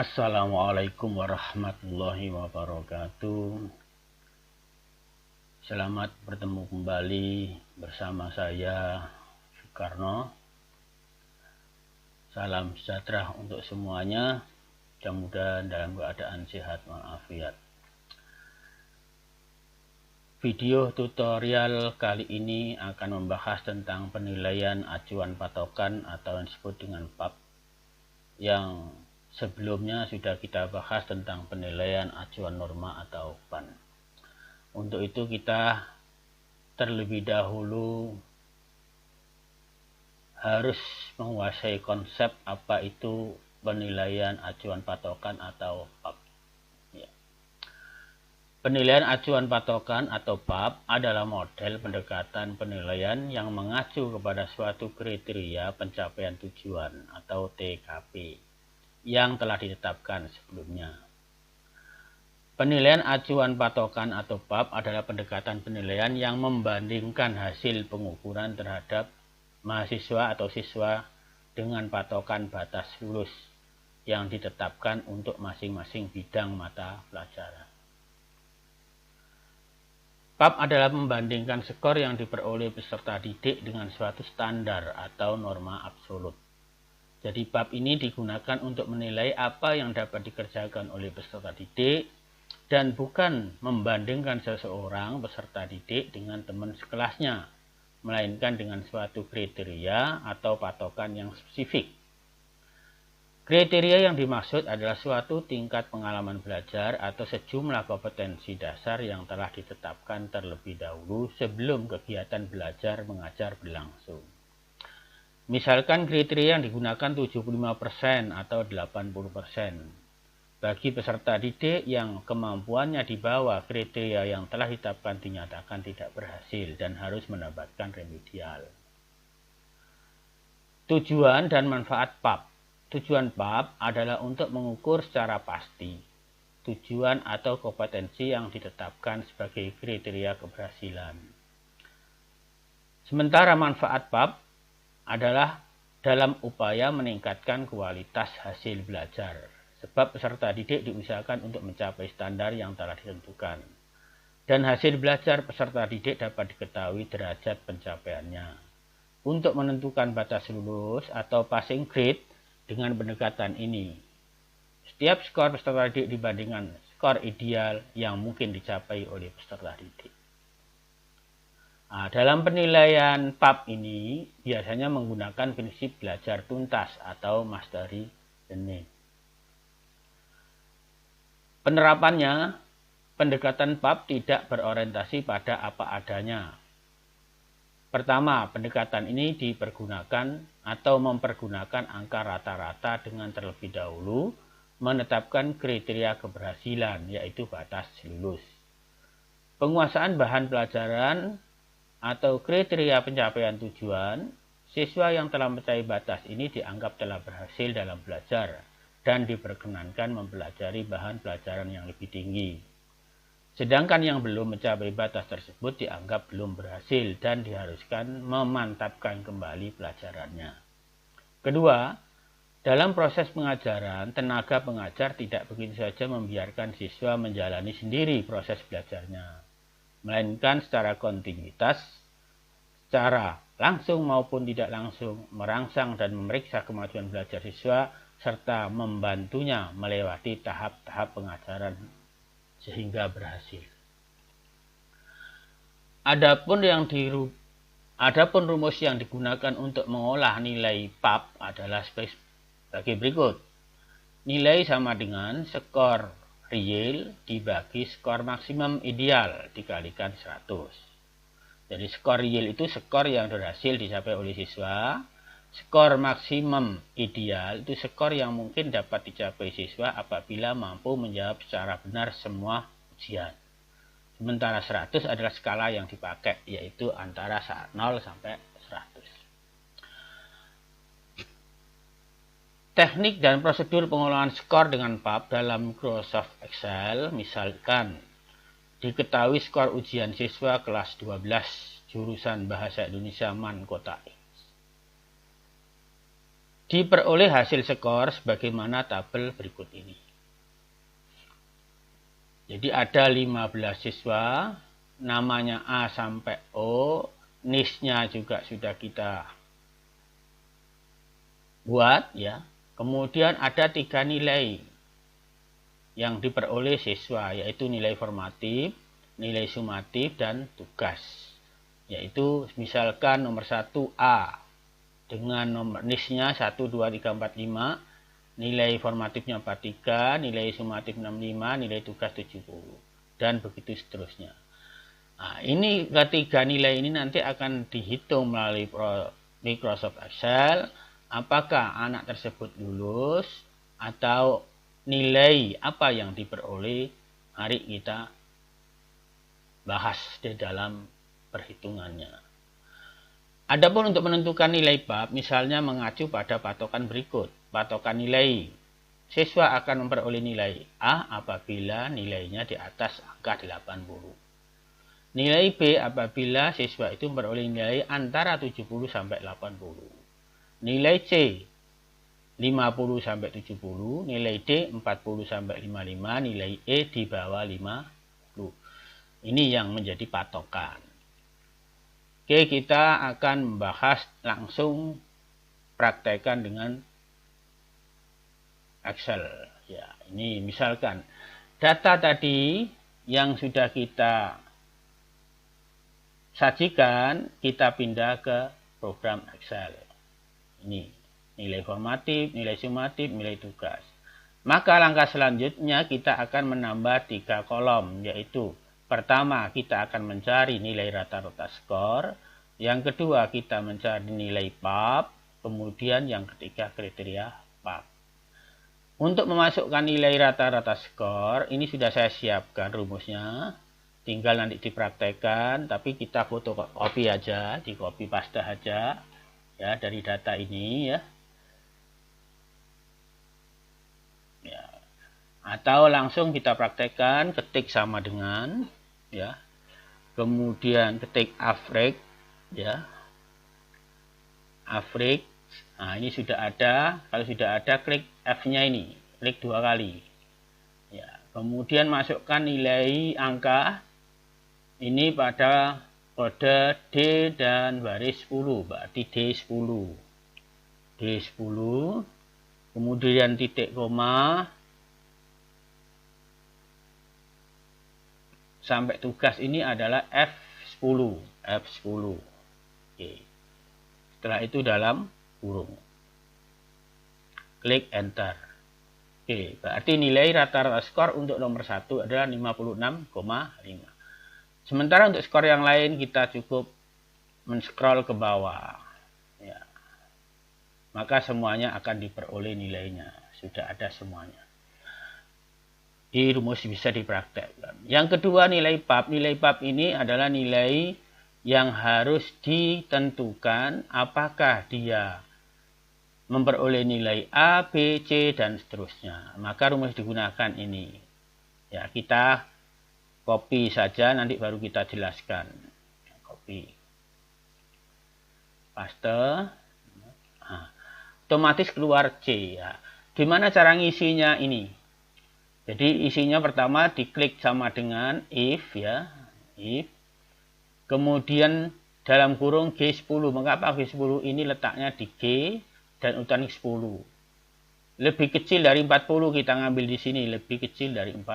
Assalamualaikum warahmatullahi wabarakatuh. Selamat bertemu kembali bersama saya Soekarno. Salam sejahtera untuk semuanya. Mudah-mudahan dalam keadaan sehat walafiat. Video tutorial kali ini akan membahas tentang penilaian acuan patokan atau yang disebut dengan PAP, yang sebelumnya sudah kita bahas tentang penilaian acuan norma atau PAN. Untuk itu kita terlebih dahulu harus menguasai konsep apa itu penilaian acuan patokan atau PAP. Penilaian acuan patokan atau PAP adalah model pendekatan penilaian yang mengacu kepada suatu kriteria pencapaian tujuan atau TKP yang telah ditetapkan sebelumnya. Penilaian acuan patokan atau PAP adalah pendekatan penilaian yang membandingkan hasil pengukuran terhadap mahasiswa atau siswa dengan patokan batas lulus yang ditetapkan untuk masing-masing bidang mata pelajaran. PAP adalah membandingkan skor yang diperoleh peserta didik dengan suatu standar atau norma absolut. Jadi PAP ini digunakan untuk menilai apa yang dapat dikerjakan oleh peserta didik dan bukan membandingkan seseorang peserta didik dengan teman sekelasnya, melainkan dengan suatu kriteria atau patokan yang spesifik. Kriteria yang dimaksud adalah suatu tingkat pengalaman belajar atau sejumlah kompetensi dasar yang telah ditetapkan terlebih dahulu sebelum kegiatan belajar mengajar berlangsung. Misalkan kriteria yang digunakan 75% atau 80%. Bagi peserta didik yang kemampuannya di bawah kriteria yang telah ditetapkan dinyatakan tidak berhasil dan harus mendapatkan remedial. Tujuan dan manfaat PAP. Tujuan PAP adalah untuk mengukur secara pasti tujuan atau kompetensi yang ditetapkan sebagai kriteria keberhasilan. Sementara manfaat PAP adalah dalam upaya meningkatkan kualitas hasil belajar, sebab peserta didik diusahakan untuk mencapai standar yang telah ditentukan. Dan hasil belajar peserta didik dapat diketahui derajat pencapaiannya. Untuk menentukan batas lulus atau passing grade dengan pendekatan ini, setiap skor peserta didik dibandingkan skor ideal yang mungkin dicapai oleh peserta didik. Dalam penilaian PAP ini biasanya menggunakan prinsip belajar tuntas atau mastery learning. Penerapannya, pendekatan PAP tidak berorientasi pada apa adanya. Pertama, pendekatan ini dipergunakan atau mempergunakan angka rata-rata dengan terlebih dahulu menetapkan kriteria keberhasilan, yaitu batas lulus. Penguasaan bahan pelajaran atau kriteria pencapaian tujuan, siswa yang telah mencapai batas ini dianggap telah berhasil dalam belajar dan diperkenankan mempelajari bahan pelajaran yang lebih tinggi. Sedangkan yang belum mencapai batas tersebut dianggap belum berhasil dan diharuskan memantapkan kembali pelajarannya. Kedua, dalam proses pengajaran, tenaga pengajar tidak begitu saja membiarkan siswa menjalani sendiri proses belajarnya, melainkan secara kontinuitas, secara langsung maupun tidak langsung, merangsang dan memeriksa kemajuan belajar siswa, serta membantunya melewati tahap-tahap pengajaran sehingga berhasil. Adapun rumus yang digunakan untuk mengolah nilai PAP adalah sebagai berikut. Nilai sama dengan skor real dibagi skor maksimum ideal dikalikan 100. Jadi skor real itu skor yang berhasil dicapai oleh siswa. Skor maksimum ideal itu skor yang mungkin dapat dicapai siswa apabila mampu menjawab secara benar semua ujian. Sementara 100 adalah skala yang dipakai, yaitu antara 0 sampai 100. Teknik dan prosedur pengolahan skor dengan PAP dalam Microsoft Excel, misalkan diketahui skor ujian siswa kelas 12 jurusan Bahasa Indonesia MAN Kota X. diperoleh hasil skor sebagaimana tabel berikut ini. Jadi ada 15 siswa, namanya A sampai O, NIS-nya juga sudah kita buat ya. Kemudian ada 3 nilai yang diperoleh siswa, yaitu nilai formatif, nilai sumatif, dan tugas. Yaitu misalkan nomor 1 A dengan nomor NIS-nya 1, 2, 3, 4, 5, nilai formatifnya 43, nilai sumatif 65, nilai tugas 70, dan begitu seterusnya. Nah, ini ketiga nilai ini nanti akan dihitung melalui Microsoft Excel, apakah anak tersebut lulus atau nilai apa yang diperoleh. Mari kita bahas di dalam perhitungannya. Adapun untuk menentukan nilai bab, misalnya mengacu pada patokan berikut. Patokan nilai. Siswa akan memperoleh nilai A apabila nilainya di atas angka 80. Nilai B apabila siswa itu memperoleh nilai antara 70 sampai 80. Nilai C 50 sampai 70, nilai D 40 sampai 55, nilai E di bawah 50. Ini yang menjadi patokan. Oke, kita akan membahas langsung praktekan dengan Excel. Ya, ini misalkan data tadi yang sudah kita sajikan, kita pindah ke program Excel. Ini nilai formatif, nilai sumatif, nilai tugas. Maka langkah selanjutnya kita akan menambah 3 kolom, yaitu pertama, kita akan mencari nilai rata-rata skor. Yang kedua, kita mencari nilai PAP. Kemudian yang ketiga, kriteria PAP. Untuk memasukkan nilai rata-rata skor, ini sudah saya siapkan rumusnya. Tinggal nanti dipraktekkan, tapi kita fotokopi aja, di copy paste aja ya dari data ini ya. Atau langsung kita praktekkan, ketik sama dengan ya. Kemudian ketik average ya. Average. Nah, ini sudah ada. Kalau sudah ada, klik F-nya ini, klik 2 kali. Ya, kemudian masukkan nilai angka ini pada kode D dan baris 10, berarti D10. D10. Kemudian titik koma sampai tugas ini adalah F10. F10. Oke. Setelah itu dalam kurung. Klik enter. Oke, berarti nilai rata-rata skor untuk nomor 1 adalah 56,5. Sementara untuk skor yang lain kita cukup men-scroll ke bawah. Ya. Maka semuanya akan diperoleh nilainya. Sudah ada semuanya. Di rumus bisa dipraktekkan. Yang kedua, nilai PAP. Nilai PAP ini adalah nilai yang harus ditentukan apakah dia memperoleh nilai A, B, C, dan seterusnya. Maka rumus digunakan ini. Ya, kita copy saja, nanti baru kita jelaskan. Copy. Paste. Nah, otomatis keluar C. Ya. Gimana cara ngisinya ini? Jadi isinya pertama diklik sama dengan if ya, if. Kemudian dalam kurung G10. Mengapa G10 ini letaknya di G dan urutan 10? Lebih kecil dari 40 kita ngambil di sini, lebih kecil dari 40.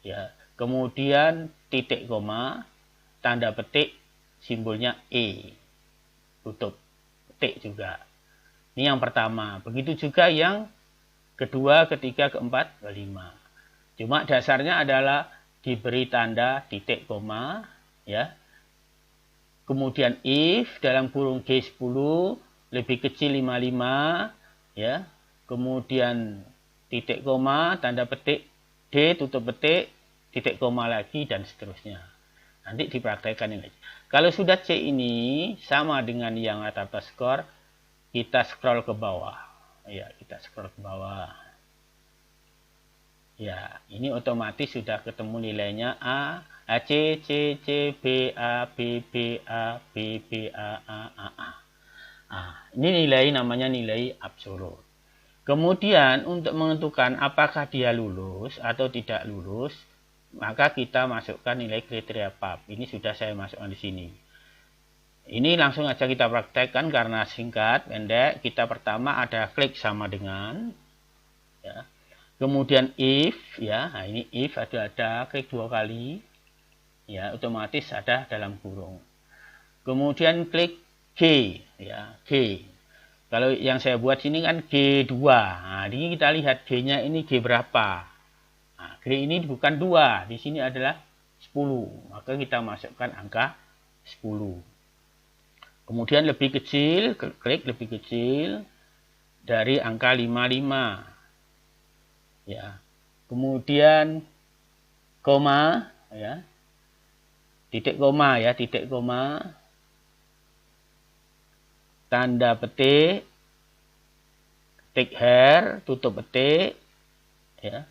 Ya. Kemudian titik koma, tanda petik, simbolnya E. Tutup petik juga. Ini yang pertama. Begitu juga yang kedua, ketiga, keempat, kelima. Cuma dasarnya adalah diberi tanda titik koma ya. Kemudian if dalam kurung G10 lebih kecil 55 ya. Kemudian titik koma, tanda petik D, tutup petik, titik koma lagi, dan seterusnya. Nanti dipraktekkan ini. Kalau sudah C ini sama dengan yang rata-rata skor, kita scroll ke bawah. Ya, kita scroll ke bawah. Ya, ini otomatis sudah ketemu nilainya A, C, C, C, B, A, B, B, A, B, B, A, A, A, A. Nah, ini nilai namanya nilai absolut. Kemudian untuk menentukan apakah dia lulus atau tidak lulus, maka kita masukkan nilai kriteria PAP. Ini sudah saya masukkan di sini. Ini langsung aja kita praktekkan karena singkat, pendek. Kita pertama ada klik sama dengan, ya. Kemudian if, ya. Nah, ini if ada klik 2 kali, ya, otomatis ada dalam kurung. Kemudian klik G, ya, G. Kalau yang saya buat sini kan G2. Nah, ini kita lihat G-nya ini G berapa. Nah, G ini bukan 2, di sini adalah 10. Maka kita masukkan angka 10. Kemudian lebih kecil, klik lebih kecil dari angka 55. Ya. Kemudian koma, ya. Titik koma, ya, titik koma. Tanda petik, ketik her, tutup petik, ya,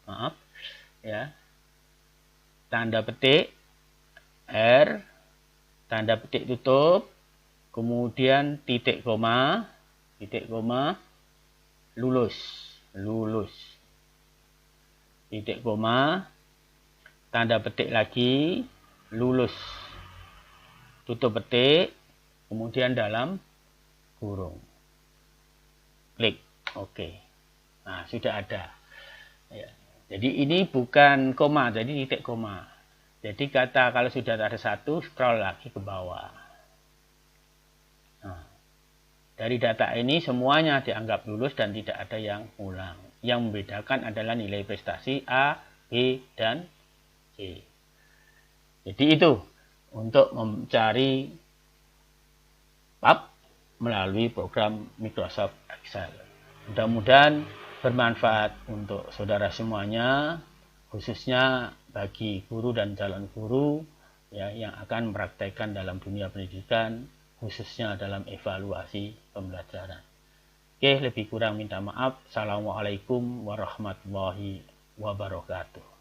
maaf, ya, tanda petik, r, tanda petik tutup, kemudian titik koma, lulus, titik koma, tanda petik lagi, lulus, tutup petik, kemudian dalam kurung. Klik OK. Nah, sudah ada. Ya. Jadi ini bukan koma, jadi titik koma. Jadi kata kalau sudah ada satu, scroll lagi ke bawah. Nah, dari data ini semuanya dianggap lulus dan tidak ada yang ulang. Yang membedakan adalah nilai prestasi A, B, dan C. Jadi itu untuk mencari PAP melalui program Microsoft Excel. Mudah-mudahan bermanfaat untuk saudara semuanya, khususnya bagi guru dan calon guru ya, yang akan mempraktekkan dalam dunia pendidikan, khususnya dalam evaluasi pembelajaran. Oke, lebih kurang minta maaf. Assalamualaikum warahmatullahi wabarakatuh.